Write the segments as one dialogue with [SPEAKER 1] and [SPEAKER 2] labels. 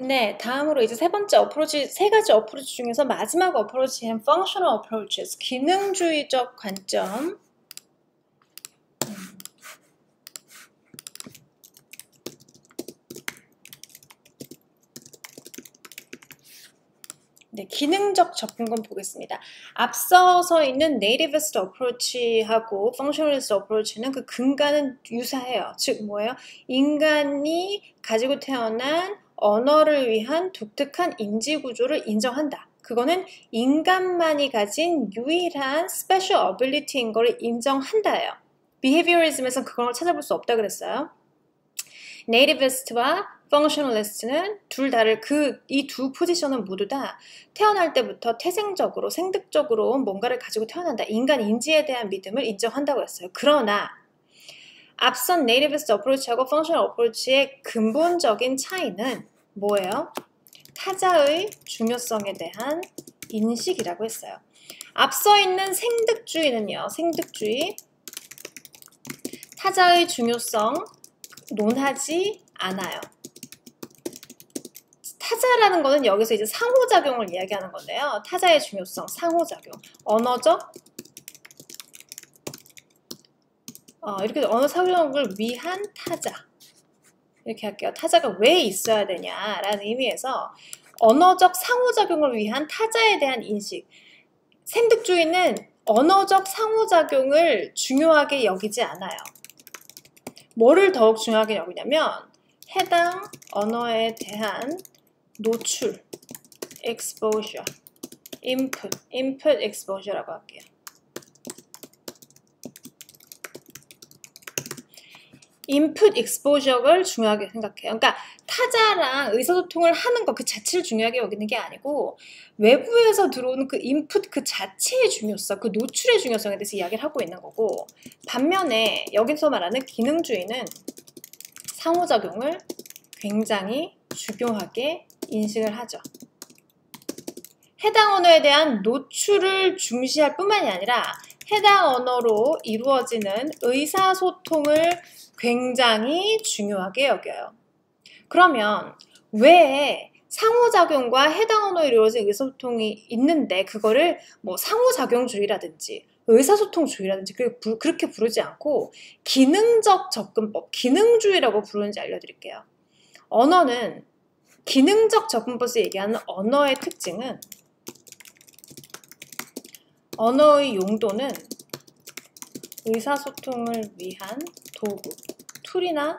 [SPEAKER 1] 네, 다음으로 이제 세 번째 어프로치, 세 가지 어프로치 중에서 마지막 어프로치는 functional approaches, 기능주의적 관점. 네, 기능적 접근권 보겠습니다. 앞서서 있는 nativist approach하고 functionalist approach는 그 근간은 유사해요. 즉 뭐예요? 인간이 가지고 태어난 언어를 위한 독특한 인지 구조를 인정한다. 그거는 인간만이 가진 유일한 special ability인 걸 인정한다예요. behavioralism에서는 그걸 찾아볼 수 없다 그랬어요. nativist와 functionalist는 둘 다를 이 두 포지션은 모두 다 태어날 때부터 태생적으로 생득적으로 뭔가를 가지고 태어난다. 인간 인지에 대한 믿음을 인정한다고 했어요. 그러나 앞선 nativist approach하고 functional approach의 근본적인 차이는 뭐예요? 타자의 중요성에 대한 인식이라고 했어요. 앞서 있는 생득주의는요. 생득주의 타자의 중요성 논하지 않아요. 타자라는 거는 여기서 이제 상호작용을 이야기하는 건데요. 타자의 중요성, 상호작용, 언어적, 이렇게 언어 상호작용을 위한 타자. 이렇게 할게요. 타자가 왜 있어야 되냐라는 의미에서 언어적 상호작용을 위한 타자에 대한 인식. 생득주의는 언어적 상호작용을 중요하게 여기지 않아요. 뭐를 더욱 중요하게 여기냐면 해당 언어에 대한 노출, exposure, input exposure라고 할게요. input exposure를 중요하게 생각해요. 그러니까 타자랑 의사소통을 하는 것 그 자체를 중요하게 여기는 게 아니고 외부에서 들어오는 그 input 그 자체의 중요성, 그 노출의 중요성에 대해서 이야기를 하고 있는 거고 반면에 여기서 말하는 기능주의는 상호작용을 굉장히 중요하게 인식을 하죠. 해당 언어에 대한 노출을 중시할 뿐만이 아니라 해당 언어로 이루어지는 의사소통을 굉장히 중요하게 여겨요. 그러면 왜 상호작용과 해당 언어에 이루어진 의사소통이 있는데 그거를 뭐 상호작용주의라든지 의사소통주의라든지 그렇게 부르지 않고 기능적 접근법, 기능주의라고 부르는지 알려드릴게요. 언어는 기능적 접근법에서 얘기하는 언어의 특징은 언어의 용도는 의사소통을 위한 도구, 툴이나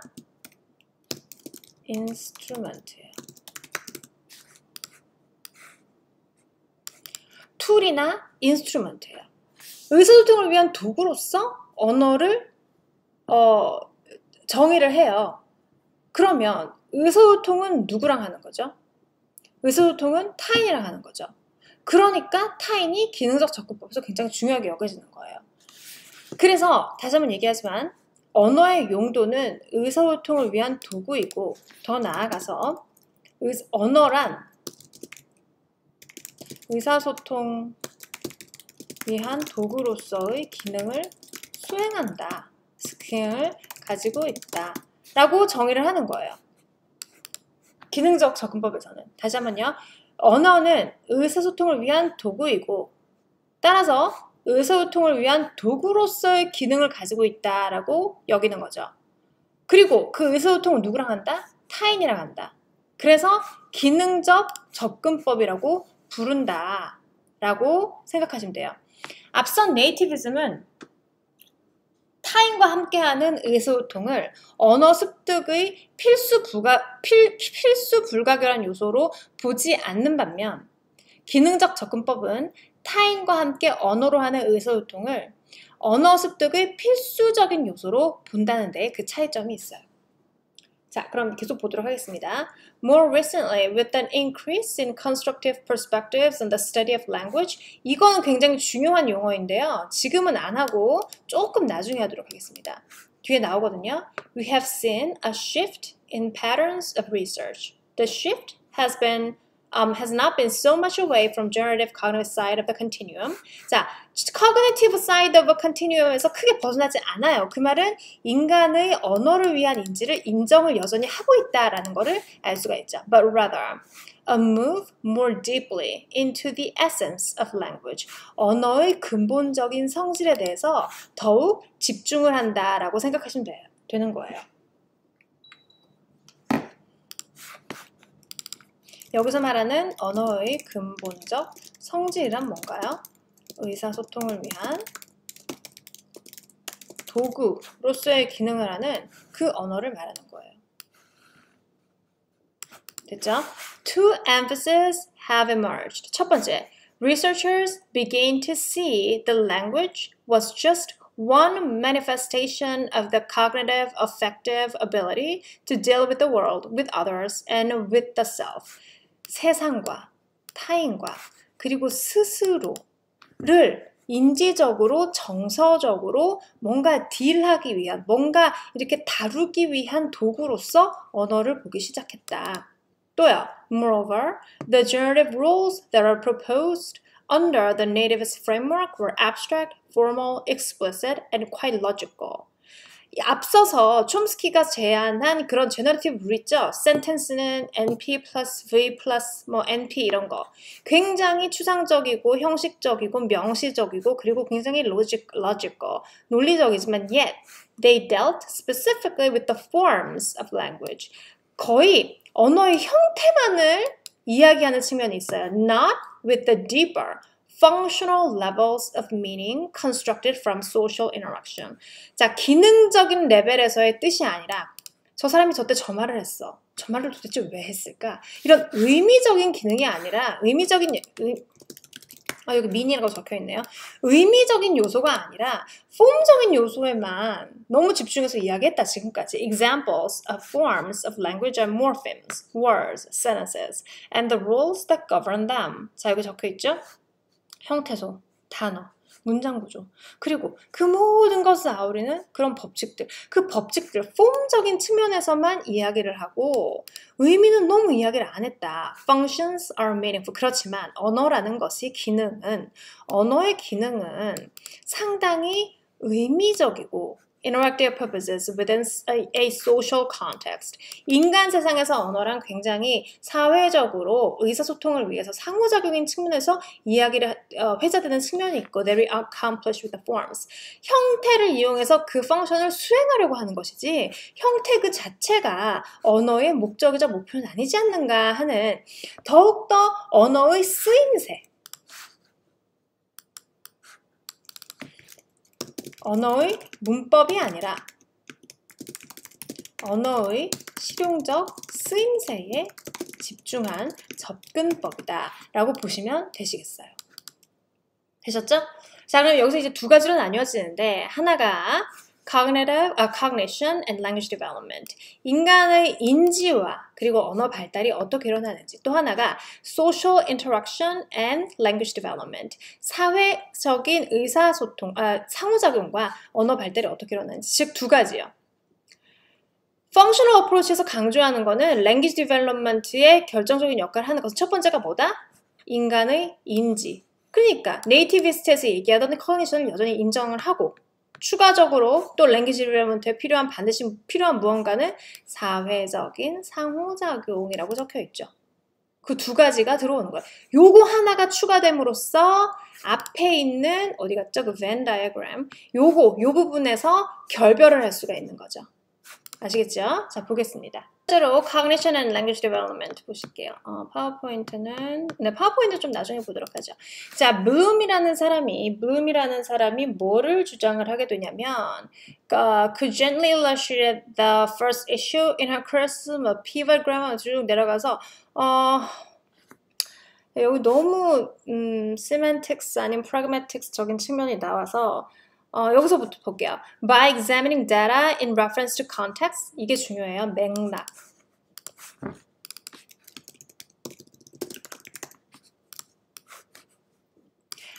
[SPEAKER 1] 인스트루먼트예요. 툴이나 인스트루먼트예요. 의사소통을 위한 도구로서 언어를 정의를 해요. 그러면 의사소통은 누구랑 하는 거죠? 의사소통은 타인이랑 하는 거죠. 그러니까 타인이 기능적 접근법에서 굉장히 중요하게 여겨지는 거예요. 그래서 다시 한번 얘기하지만 언어의 용도는 의사소통을 위한 도구이고 더 나아가서 언어란 의사소통 위한 도구로서의 기능을 수행한다. 기능을 가지고 있다. 라고 정의를 하는 거예요. 기능적 접근법에서는. 다시 한번요. 언어는 의사소통을 위한 도구이고 따라서 의사소통을 위한 도구로서의 기능을 가지고 있다라고 여기는 거죠. 그리고 그 의사소통은 누구랑 한다? 타인이랑 한다. 그래서 기능적 접근법이라고 부른다라고 생각하시면 돼요. 앞선 네이티비즘은 타인과 함께하는 의사소통을 언어 습득의 필수 불가결한 요소로 보지 않는 반면 기능적 접근법은 타인과 함께 언어로 하는 의사소통을 언어 습득의 필수적인 요소로 본다는 데 그 차이점이 있어요. 자, 그럼 계속 보도록 하겠습니다. More recently, with an increase in constructive perspectives on the study of language, 이거는 굉장히 중요한 용어인데요. 지금은 안 하고 조금 나중에 하도록 하겠습니다. 뒤에 나오거든요. We have seen a shift in patterns of research. The shift has been has not been so much away from generative cognitive side of the continuum. 자, cognitive side of a continuum에서 크게 벗어나지 않아요. 그 말은 인간의 언어를 위한 인지를 인정을 여전히 하고 있다라는 거를 알 수가 있죠. But rather, a move more deeply into the essence of language. 언어의 근본적인 성질에 대해서 더욱 집중을 한다라고 생각하시면 되는 거예요. 여기서 말하는 언어의 근본적 성질이란 뭔가요? 의사소통을 위한 도구로서의 기능을 하는 그 언어를 말하는 거예요. 됐죠? Two emphases have emerged. 첫 번째, researchers began to see the language was just one manifestation of the cognitive affective ability to deal with the world, with others, and with the self. 세상과 타인과 그리고 스스로를 인지적으로 정서적으로 뭔가 딜하기 위한 뭔가 이렇게 다루기 위한 도구로서 언어를 보기 시작했다. 또요. Moreover, the generative rules that are proposed under the nativist framework were abstract, formal, explicit, and quite logical. 앞서서 촘스키가 제안한 그런 제너러티브 룰 있죠? sentence는 NP 플러스 V 플러스 뭐 NP 이런 거. 굉장히 추상적이고 형식적이고 명시적이고 그리고 굉장히 logical, 논리적이지만 yet they dealt specifically with the forms of language. 거의 언어의 형태만을 이야기하는 측면이 있어요. Not with the deeper functional levels of meaning constructed from social interaction. 자, 기능적인 레벨에서의 뜻이 아니라 저 사람이 저때 저 말을 했어. 저 말을 도대체 왜 했을까? 이런 의미적인 기능이 아니라 여기 meaning이라고 적혀있네요. 의미적인 요소가 아니라 폼적인 요소에만 너무 집중해서 이야기했다, 지금까지. Examples of forms of language are morphemes, words, sentences, and the rules that govern them. 자, 여기 적혀있죠? 형태소, 단어, 문장구조, 그리고 그 모든 것을 아우르는 그런 법칙들, 그 법칙들, 폼적인 측면에서만 이야기를 하고 의미는 너무 이야기를 안 했다. Functions are meaningful. 그렇지만 언어라는 것이 언어의 기능은 상당히 의미적이고 interactive purposes within a social context. 인간 세상에서 언어란 굉장히 사회적으로 의사소통을 위해서 상호작용인 측면에서 이야기를 회자되는 측면이 있고 they are accomplished with the forms. 형태를 이용해서 그 펑션을 수행하려고 하는 것이지 형태 그 자체가 언어의 목적이자 목표는 아니지 않는가 하는 더욱더 언어의 쓰임새, 언어의 문법이 아니라 언어의 실용적 쓰임새에 집중한 접근법이다 라고 보시면 되시겠어요. 되셨죠? 자, 그럼 여기서 이제 두 가지로 나뉘어지는데 하나가 cognition and language development. 인간의 인지와 그리고 언어 발달이 어떻게 일어나는지. 또 하나가 social interaction and language development. 사회적인 의사소통, 상호작용과 언어 발달이 어떻게 일어나는지. 즉 두 가지요. functional approach에서 강조하는 거는 language development의 결정적인 역할을 하는 것은 첫 번째가 뭐다? 인간의 인지. 그러니까 네이티비스트에서 얘기하던 cognition을 여전히 인정을 하고 추가적으로 또 랭귀지 디벨롭먼트에 반드시 필요한 무언가는 사회적인 상호작용이라고 적혀 있죠. 그 두 가지가 들어오는 거예요. 요거 하나가 추가됨으로써 앞에 있는 어디 갔죠? 그 Venn diagram. 요 부분에서 결별을 할 수가 있는 거죠. 아시겠죠? 자, 보겠습니다. 실제로 Cognition and Language Development 보실게요. 파워포인트는 좀 나중에 보도록 하죠. 자, Bloom이라는 사람이 뭐를 주장을 하게 되냐면 could gently illustrate the first issue in her criticism of pivot grammar 쭉 내려가서 여기 너무 semantics 아니면 pragmatics적인 측면이 나와서 여기서부터 볼게요. By examining data in reference to context. 이게 중요해요. 맥락.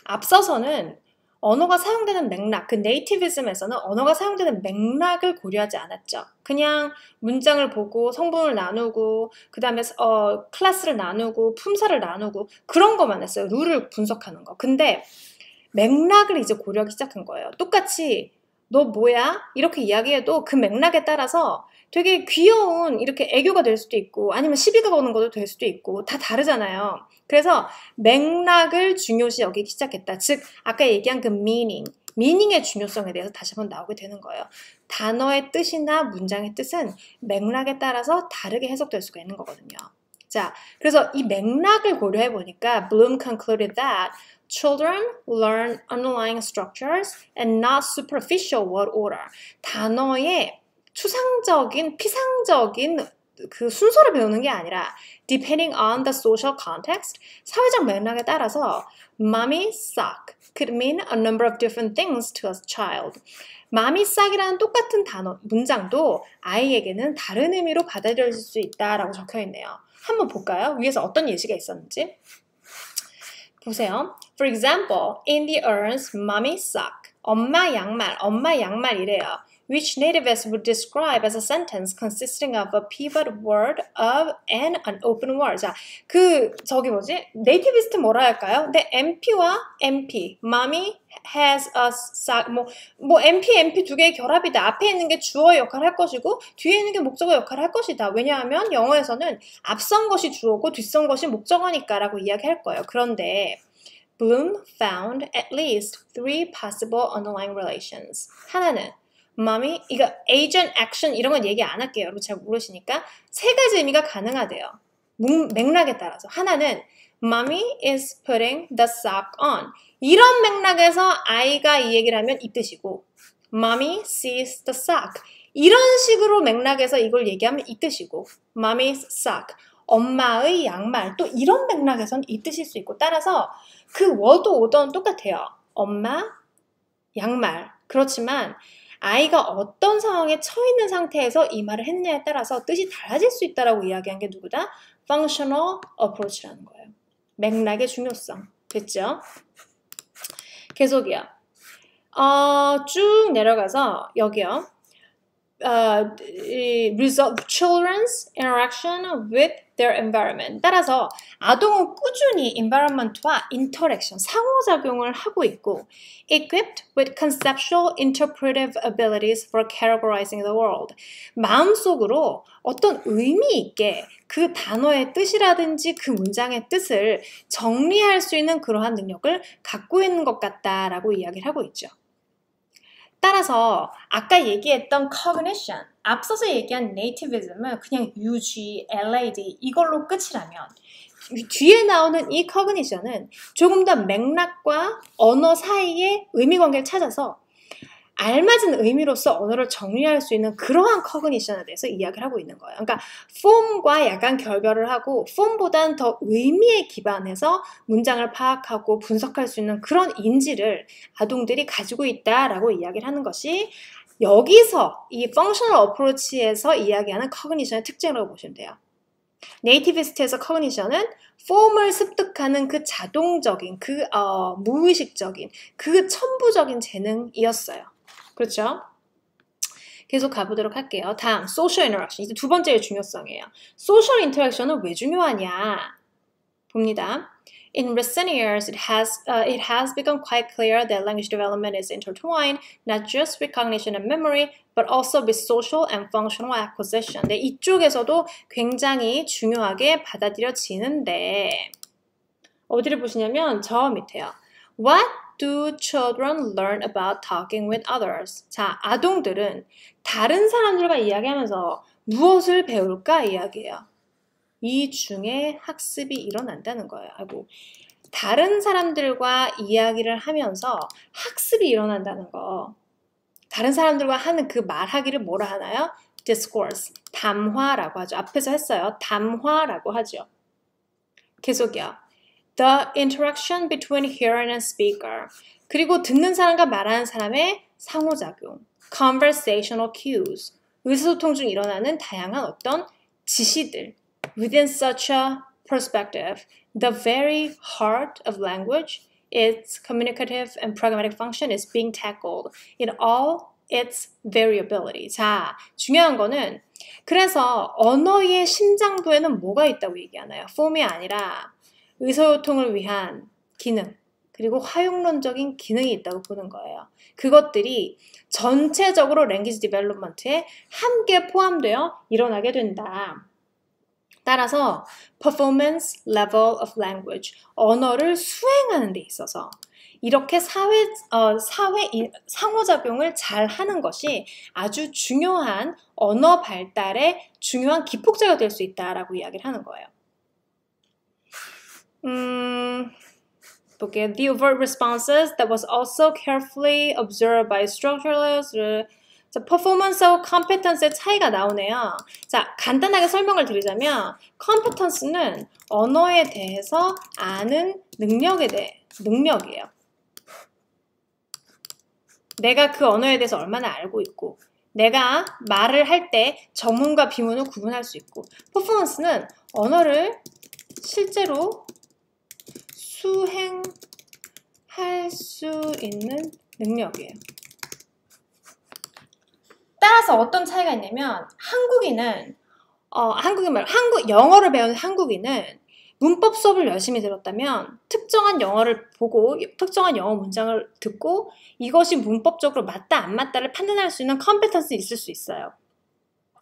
[SPEAKER 1] 앞서서는 언어가 사용되는 맥락, 그 네이티비즘에서는 언어가 사용되는 맥락을 고려하지 않았죠. 그냥 문장을 보고 성분을 나누고 그 다음에 클래스를 나누고 품사를 나누고 그런 것만 했어요. 룰을 분석하는 거. 근데 맥락을 이제 고려하기 시작한 거예요. 똑같이 너 뭐야? 이렇게 이야기해도 그 맥락에 따라서 되게 귀여운 이렇게 애교가 될 수도 있고 아니면 시비가 거는 것도 될 수도 있고 다 다르잖아요. 그래서 맥락을 중요시 여기기 시작했다. 즉 아까 얘기한 그 meaning의 중요성에 대해서 다시 한번 나오게 되는 거예요. 단어의 뜻이나 문장의 뜻은 맥락에 따라서 다르게 해석될 수가 있는 거거든요. 자, 그래서 이 맥락을 고려해 보니까 Bloom concluded that children learn underlying structures and not superficial word order. 단어의 추상적인, 피상적인 그 순서를 배우는 게 아니라 depending on the social context, 사회적 맥락에 따라서 mommy suck could mean a number of different things to a child. mommy suck이라는 똑같은 단어, 문장도 아이에게는 다른 의미로 받아들여질 수 있다라고 적혀 있네요. 한번 볼까요? 위에서 어떤 예시가 있었는지. 보세요. For example, in the urns, mommy suck. 엄마 양말이래요. Which nativists would describe as a sentence consisting of a pivot word of and an open word. 자, 네이티비스트 뭐라 할까요? 근데 MP와 MP, mommy has a sock, MP 두 개의 결합이다. 앞에 있는 게 주어의 역할을 할 것이고 뒤에 있는 게 목적어 역할을 할 것이다. 왜냐하면 영어에서는 앞선 것이 주어고 뒤선 것이 목적어니까 라고 이야기할 거예요. 그런데 Bloom found at least 3 possible underlying relations. 하나는 mommy, 이거 agent, action 이런 건 얘기 안 할게요. 여러분 잘 모르시니까 3가지 의미가 가능하대요. 맥락에 따라서. 하나는 mommy is putting the sock on. 이런 맥락에서 아이가 이 얘기를 하면 이 뜻이고 mommy sees the sock. 이런 식으로 맥락에서 이걸 얘기하면 이 뜻이고 mommy's sock. 엄마의 양말. 또 이런 맥락에서는 이 뜻일 수 있고 따라서 그 워드 오더는 똑같아요. 엄마, 양말. 그렇지만 아이가 어떤 상황에 처해 있는 상태에서 이 말을 했느냐에 따라서 뜻이 달라질 수 있다라고 이야기한 게 누구다? Functional approach라는 거예요. 맥락의 중요성. 됐죠? 계속이요. 쭉 내려가서 여기요. children's interaction with their environment. 따라서 아동은 꾸준히 environment와 interaction, 상호작용을 하고 있고 equipped with conceptual interpretive abilities for categorizing the world. 마음속으로 어떤 의미 있게 그 단어의 뜻이라든지 그 문장의 뜻을 정리할 수 있는 그러한 능력을 갖고 있는 것 같다라고 이야기를 하고 있죠. 따라서 아까 얘기했던 cognition, 앞서서 얘기한 nativism은 그냥 UG, LAD 이걸로 끝이라면 뒤에 나오는 이 cognition은 조금 더 맥락과 언어 사이의 의미관계를 찾아서 알맞은 의미로서 언어를 정리할 수 있는 그러한 cognition에 대해서 이야기를 하고 있는 거예요. 그러니까 form과 약간 결별을 하고 form보다는 더 의미에 기반해서 문장을 파악하고 분석할 수 있는 그런 인지를 아동들이 가지고 있다라고 이야기를 하는 것이 여기서 이 functional approach에서 이야기하는 cognition의 특징이라고 보시면 돼요. 네이티비스트에서 cognition은 form을 습득하는 그 자동적인, 그 무의식적인, 그 천부적인 재능이었어요. 그렇죠? 계속 가보도록 할게요. 다음, social interaction. 이제 두 번째의 중요성이에요. social interaction은 왜 중요하냐? 봅니다. In recent years, it has become quite clear that language development is intertwined, not just with cognition and memory, but also with social and functional acquisition. 네, 이쪽에서도 굉장히 중요하게 받아들여지는데 어디를 보시냐면 저 밑에요. What do children learn about talking with others? 자, 아동들은 다른 사람들과 이야기하면서 무엇을 배울까 이야기해요. 이 중에 학습이 일어난다는 거예요. 아이고, 다른 사람들과 이야기를 하면서 학습이 일어난다는 거. 다른 사람들과 하는 그 말하기를 뭐라 하나요? discourse, 담화라고 하죠. 앞에서 했어요. 담화라고 하죠. 계속이요. The interaction between hearer and speaker. 그리고 듣는 사람과 말하는 사람의 상호작용. Conversational cues. 의사소통 중 일어나는 다양한 어떤 지시들. Within such a perspective, the very heart of language its communicative and pragmatic function is being tackled in all its variability. 자, 중요한 거는 그래서 언어의 심장부에는 뭐가 있다고 얘기하나요? 폼이 아니라 의사소통을 위한 기능, 그리고 활용론적인 기능이 있다고 보는 거예요. 그것들이 전체적으로 랭귀지 디벨롭먼트에 함께 포함되어 일어나게 된다. 따라서 performance level of language, 언어를 수행하는 데 있어서 이렇게 상호작용을 잘 하는 것이 아주 중요한 언어 발달의 중요한 기폭제가 될 수 있다라고 이야기를 하는 거예요. 볼게요. The overt responses that was also carefully observed by structuralists. 자, performance하고 competence의 차이가 나오네요. 자, 간단하게 설명을 드리자면 competence는 언어에 대해서 아는 능력이에요. 내가 그 언어에 대해서 얼마나 알고 있고 내가 말을 할 때 정문과 비문을 구분할 수 있고 performance는 언어를 실제로 수행할 수 있는 능력이에요. 따라서 어떤 차이가 있냐면 영어를 배우는 한국인은 문법 수업을 열심히 들었다면 특정한 영어를 보고 특정한 영어 문장을 듣고 이것이 문법적으로 맞다 안 맞다를 판단할 수 있는 컴피턴스 있을 수 있어요.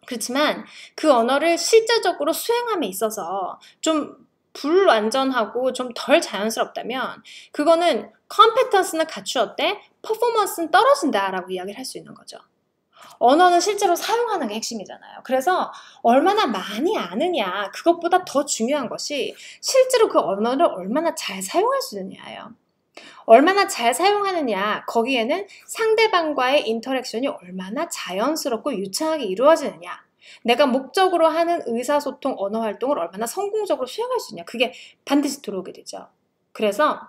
[SPEAKER 1] 그렇지만 그 언어를 실제적으로 수행함에 있어서 좀 불완전하고 좀 덜 자연스럽다면 그거는 컴피턴스는 갖추었대 퍼포먼스는 떨어진다라고 이야기를 할 수 있는 거죠. 언어는 실제로 사용하는 게 핵심이잖아요. 그래서 얼마나 많이 아느냐 그것보다 더 중요한 것이 실제로 그 언어를 얼마나 잘 사용할 수 있느냐예요. 얼마나 잘 사용하느냐 거기에는 상대방과의 인터랙션이 얼마나 자연스럽고 유창하게 이루어지느냐 내가 목적으로 하는 의사소통 언어 활동을 얼마나 성공적으로 수행할 수 있냐 그게 반드시 들어오게 되죠. 그래서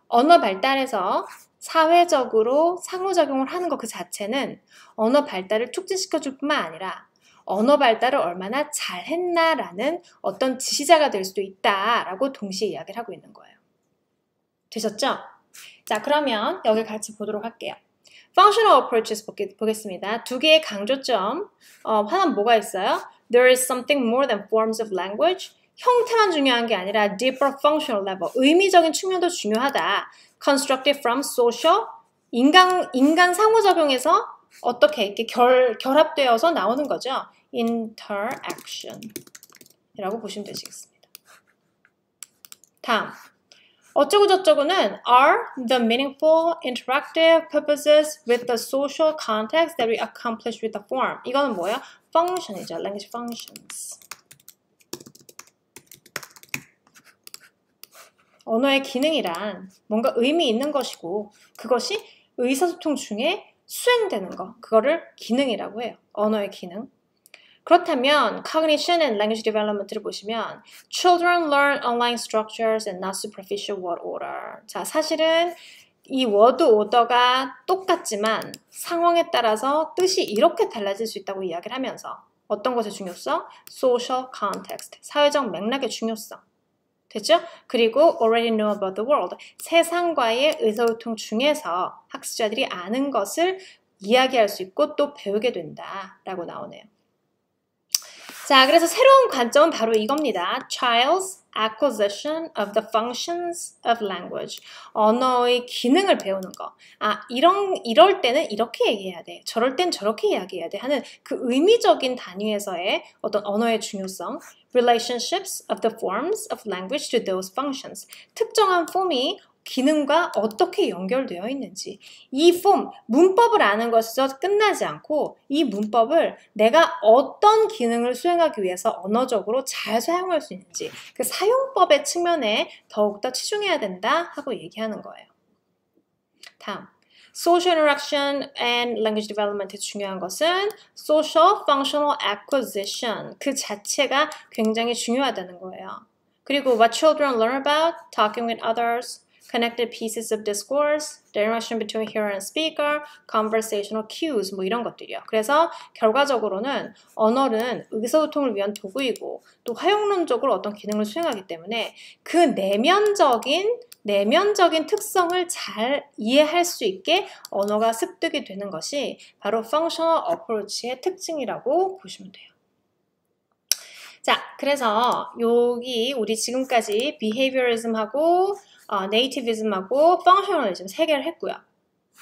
[SPEAKER 1] 언어 발달에서 사회적으로 상호작용을 하는 것 그 자체는 언어 발달을 촉진시켜줄 뿐만 아니라 언어 발달을 얼마나 잘했나라는 어떤 지시자가 될 수도 있다라고 동시에 이야기를 하고 있는 거예요. 되셨죠? 자, 그러면 여기 같이 보도록 할게요. Functional approaches 보겠습니다. 두 개의 강조점. 하나는 뭐가 있어요? There is something more than forms of language. 형태만 중요한 게 아니라 deeper functional level. 의미적인 측면도 중요하다. Constructed from social. 인간 상호작용에서 어떻게 이렇게 결합되어서 나오는 거죠. Interaction. 이라고 보시면 되시겠습니다. 다음. 어쩌고저쩌고는 are the meaningful, interactive purposes with the social context that we accomplish with the form. 이거는 뭐예요? function이죠. language functions. 언어의 기능이란 뭔가 의미 있는 것이고 그것이 의사소통 중에 수행되는 것. 그거를 기능이라고 해요. 언어의 기능. 그렇다면 cognition and language development를 보시면 children learn online structures and not superficial word order. 자, 사실은 이 word order가 똑같지만 상황에 따라서 뜻이 이렇게 달라질 수 있다고 이야기를 하면서 어떤 것의 중요성? social context, 사회적 맥락의 중요성. 됐죠? 그리고 already know about the world, 세상과의 의사소통 중에서 학습자들이 아는 것을 이야기할 수 있고 또 배우게 된다라고 나오네요. 자, 그래서 새로운 관점은 바로 이겁니다. Child's acquisition of the functions of language. 언어의 기능을 배우는 거. 아, 이럴 때는 이렇게 얘기해야 돼. 저럴 땐 저렇게 이야기해야 돼. 하는 그 의미적인 단위에서의 어떤 언어의 중요성. Relationships of the forms of language to those functions. 특정한 폼이 기능과 어떻게 연결되어 있는지 이 폼, 문법을 아는 것에서 끝나지 않고 이 문법을 내가 어떤 기능을 수행하기 위해서 언어적으로 잘 사용할 수 있는지 그 사용법의 측면에 더욱더 치중해야 된다 하고 얘기하는 거예요. 다음, Social interaction and language development의 중요한 것은 Social functional acquisition 그 자체가 굉장히 중요하다는 거예요. 그리고 what children learn about, talking with others, connected pieces of discourse, the interaction between hearer and speaker, conversational cues, 뭐 이런 것들이요. 그래서 결과적으로는 언어는 의사소통을 위한 도구이고 또 활용론적으로 어떤 기능을 수행하기 때문에 그 내면적인 내면적인 특성을 잘 이해할 수 있게 언어가 습득이 되는 것이 바로 functional approach의 특징이라고 보시면 돼요. 자, 그래서 여기 우리 지금까지 behavioralism하고 nativism하고 functionalism 세 개를 했고요.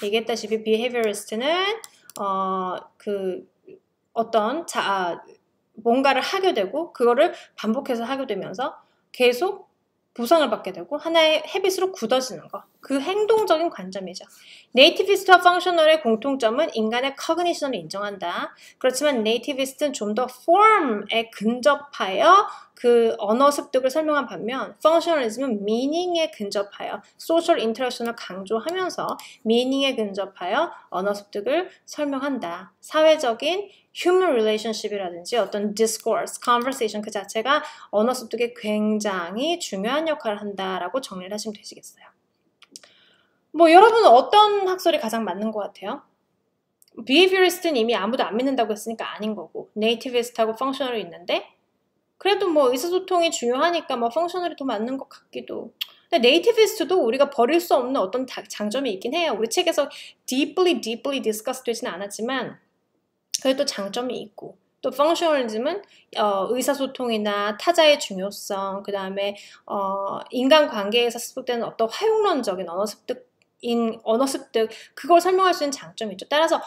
[SPEAKER 1] 얘기했다시피 behaviorist는 뭔가를 하게 되고 그거를 반복해서 하게 되면서 계속 보상을 받게 되고 하나의 헤빗으로 굳어지는 거. 그 행동적인 관점이죠. 네이티비스트와 펑셔널의 공통점은 인간의 커그니션을 인정한다. 그렇지만 네이티비스트는 좀 더 폼에 근접하여 그 언어 습득을 설명한 반면 펑셔널리즘은 미닝에 근접하여 소셜 인터랙션을 강조하면서 미닝에 근접하여 언어 습득을 설명한다. 사회적인 human relationship이라든지 어떤 discourse, conversation 그 자체가 언어 습득에 굉장히 중요한 역할을 한다라고 정리를 하시면 되시겠어요. 뭐 여러분은 어떤 학설이 가장 맞는 것 같아요? behaviorist는 이미 아무도 안 믿는다고 했으니까 아닌 거고 nativist하고 functional이 있는데 그래도 뭐 의사소통이 중요하니까 뭐 functional이 더 맞는 것 같기도. 근데 nativist도 우리가 버릴 수 없는 어떤 장점이 있긴 해요. 우리 책에서 deeply discuss 되지는 않았지만 그래도 장점이 있고 또 functionalism은 의사소통이나 타자의 중요성, 그 다음에 인간관계에서 습득되는 어떤 활용론적인 언어 습득 그걸 설명할 수 있는 장점이 있죠. 따라서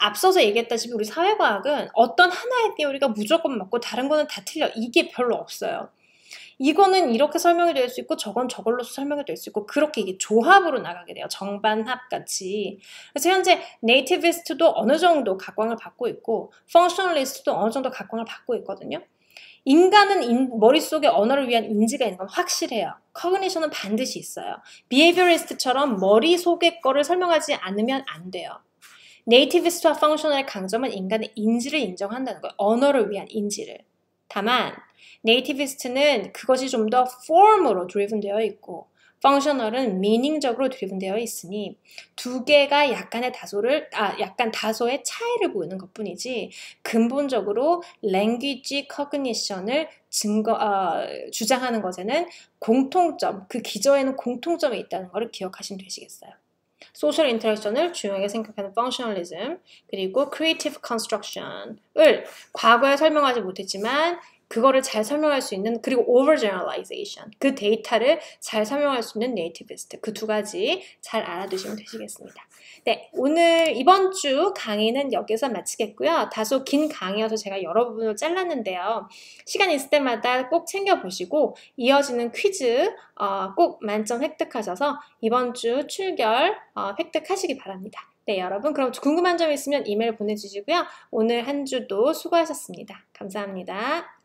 [SPEAKER 1] 앞서서 얘기했다시피 우리 사회과학은 어떤 하나의 띠오리가 무조건 맞고 다른 거는 다 틀려. 이게 별로 없어요. 이거는 이렇게 설명이 될 수 있고 저건 저걸로서 설명이 될 수 있고 그렇게 이게 조합으로 나가게 돼요. 정반합 같이. 그래서 현재 네이티비스트도 어느 정도 각광을 받고 있고 펑셔널리스트도 어느 정도 각광을 받고 있거든요. 인간은 머릿속에 언어를 위한 인지가 있는 건 확실해요. 커그니션은 반드시 있어요. 비헤이비어리스트처럼 머릿속의 거를 설명하지 않으면 안 돼요. 네이티비스트와 펑셔널의 강점은 인간의 인지를 인정한다는 거예요. 언어를 위한 인지를. 다만 네이티비스트는 그것이 좀 더 폼으로 driven 되어 있고 펑셔널은 meaning적으로 driven 되어 있으니 두 개가 약간 다소의 차이를 보이는 것뿐이지 근본적으로 language cognition을 주장하는 것에는 그 기저에는 공통점이 있다는 것을 기억하시면 되시겠어요. 소셜 인터랙션을 중요하게 생각하는 펑셔널리즘 그리고 크리에이티브 컨스트럭션을 과거에 설명하지 못했지만 그거를 잘 설명할 수 있는 그리고 overgeneralization 그 데이터를 잘 설명할 수 있는 네이티비스트 그 두 가지 잘 알아두시면 되시겠습니다. 네, 이번 주 강의는 여기서 마치겠고요. 다소 긴 강의여서 제가 여러 부분을 잘랐는데요. 시간 있을 때마다 꼭 챙겨보시고 이어지는 퀴즈 꼭 만점 획득하셔서 이번 주 출결 획득하시기 바랍니다. 네, 여러분 그럼 궁금한 점 있으면 이메일 보내주시고요. 오늘 한 주도 수고하셨습니다. 감사합니다.